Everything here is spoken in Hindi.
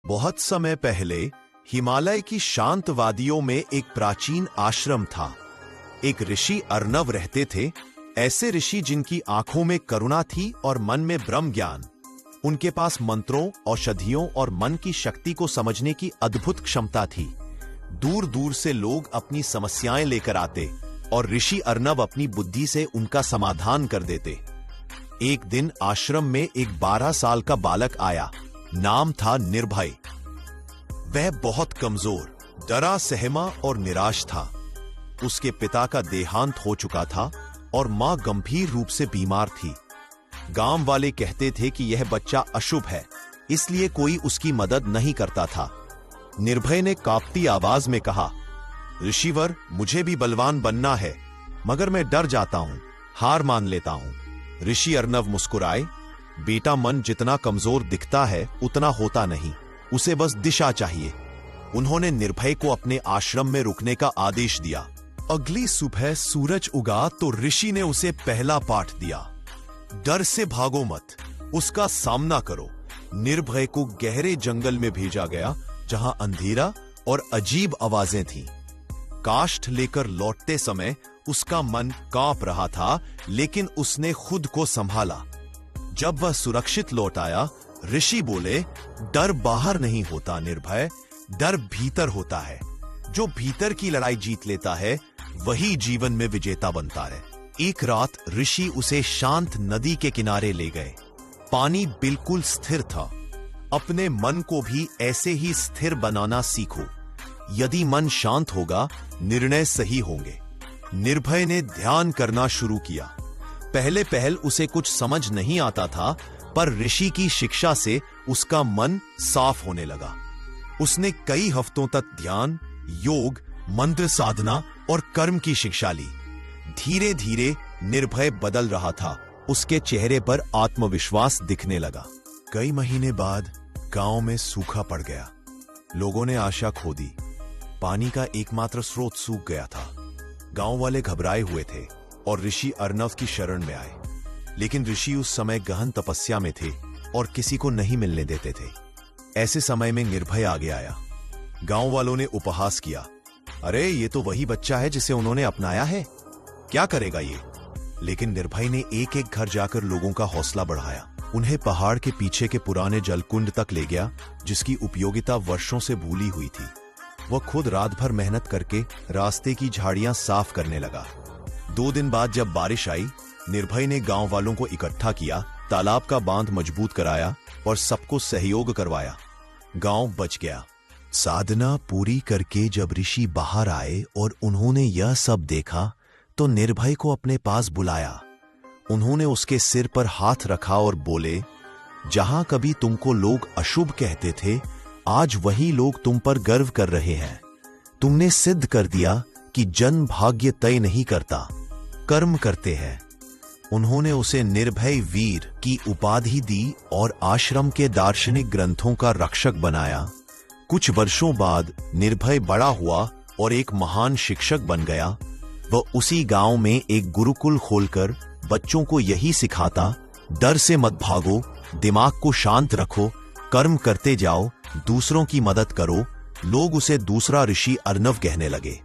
बहुत समय पहले हिमालय की शांत वादियों में एक प्राचीन आश्रम था। एक ऋषि अर्नव रहते थे। ऐसे ऋषि जिनकी आंखों में करुणा थी और मन में ब्रह्म ज्ञान। उनके पास मंत्रों, औषधियों और मन की शक्ति को समझने की अद्भुत क्षमता थी। दूर दूर से लोग अपनी समस्याएं लेकर आते और ऋषि अर्नव अपनी बुद्धि से उनका समाधान कर देते। एक दिन आश्रम में एक 12 साल का बालक आया। नाम था निर्भय। वह बहुत कमजोर, डरा सहमा और निराश था। उसके पिता का देहांत हो चुका था और मां गंभीर रूप से बीमार थी। गांव वाले कहते थे कि यह बच्चा अशुभ है, इसलिए कोई उसकी मदद नहीं करता था। निर्भय ने कांपती आवाज में कहा, ऋषिवर, मुझे भी बलवान बनना है, मगर मैं डर जाता हूं, हार मान लेता हूं। ऋषि अर्नव मुस्कुराए, बेटा, मन जितना कमजोर दिखता है उतना होता नहीं, उसे बस दिशा चाहिए। उन्होंने निर्भय को अपने आश्रम में रुकने का आदेश दिया। अगली सुबह सूरज उगा तो ऋषि ने उसे पहला पाठ दिया। डर से भागो मत, उसका सामना करो। निर्भय को गहरे जंगल में भेजा गया, जहां अंधेरा और अजीब आवाजें थीं। काष्ठ लेकर लौटते समय उसका मन कांप रहा था, लेकिन उसने खुद को संभाला। जब वह सुरक्षित लौट आया, ऋषि बोले, डर बाहर नहीं होता निर्भय, डर भीतर होता है। जो भीतर की लड़ाई जीत लेता है वही जीवन में विजेता बनता है। एक रात ऋषि उसे शांत नदी के किनारे ले गए। पानी बिल्कुल स्थिर था। अपने मन को भी ऐसे ही स्थिर बनाना सीखो। यदि मन शांत होगा, निर्णय सही होंगे। निर्भय ने ध्यान करना शुरू किया। पहले उसे कुछ समझ नहीं आता था, पर ऋषि की शिक्षा से उसका मन साफ होने लगा। उसने कई हफ्तों तक ध्यान, योग, मंत्र साधना और कर्म की शिक्षा ली। धीरे धीरे निर्भय बदल रहा था। उसके चेहरे पर आत्मविश्वास दिखने लगा। कई महीने बाद गांव में सूखा पड़ गया। लोगों ने आशा खो दी। पानी का एकमात्र स्रोत सूख गया था। गांव वाले घबराए हुए थे और ऋषि अर्नव की शरण में आए। लेकिन ऋषि उस समय गहन तपस्या में थे और किसी को नहीं मिलने देते थे। ऐसे समय में निर्भय आगे आया। गांव वालों ने उपहास किया, अरे ये तो वही बच्चा है जिसे उन्होंने अपनाया है, क्या करेगा ये। लेकिन निर्भय ने एक एक घर जाकर लोगों का हौसला बढ़ाया। उन्हें पहाड़ के पीछे के पुराने जलकुंड तक ले गया, जिसकी उपयोगिता वर्षों से भूली हुई थी। वह खुद रात भर मेहनत करके रास्ते की झाड़ियां साफ करने लगा। 2 दिन बाद जब बारिश आई, निर्भय ने गांव वालों को इकट्ठा किया, तालाब का बांध मजबूत कराया और सबको सहयोग करवाया। गांव बच गया। साधना पूरी करके जब ऋषि बाहर आए और उन्होंने यह सब देखा, तो निर्भय को अपने पास बुलाया। उन्होंने उसके सिर पर हाथ रखा और बोले, जहां कभी तुमको लोग अशुभ कहते थे, आज वही लोग तुम पर गर्व कर रहे हैं। तुमने सिद्ध कर दिया कि जन्म भाग्य तय नहीं करता, कर्म करते हैं। उन्होंने उसे निर्भय वीर की उपाधि दी और आश्रम के दार्शनिक ग्रंथों का रक्षक बनाया। कुछ वर्षों बाद निर्भय बड़ा हुआ और एक महान शिक्षक बन गया। वह उसी गांव में एक गुरुकुल खोलकर बच्चों को यही सिखाता, डर से मत भागो, दिमाग को शांत रखो, कर्म करते जाओ, दूसरों की मदद करो। लोग उसे दूसरा ऋषि अर्नव कहने लगे।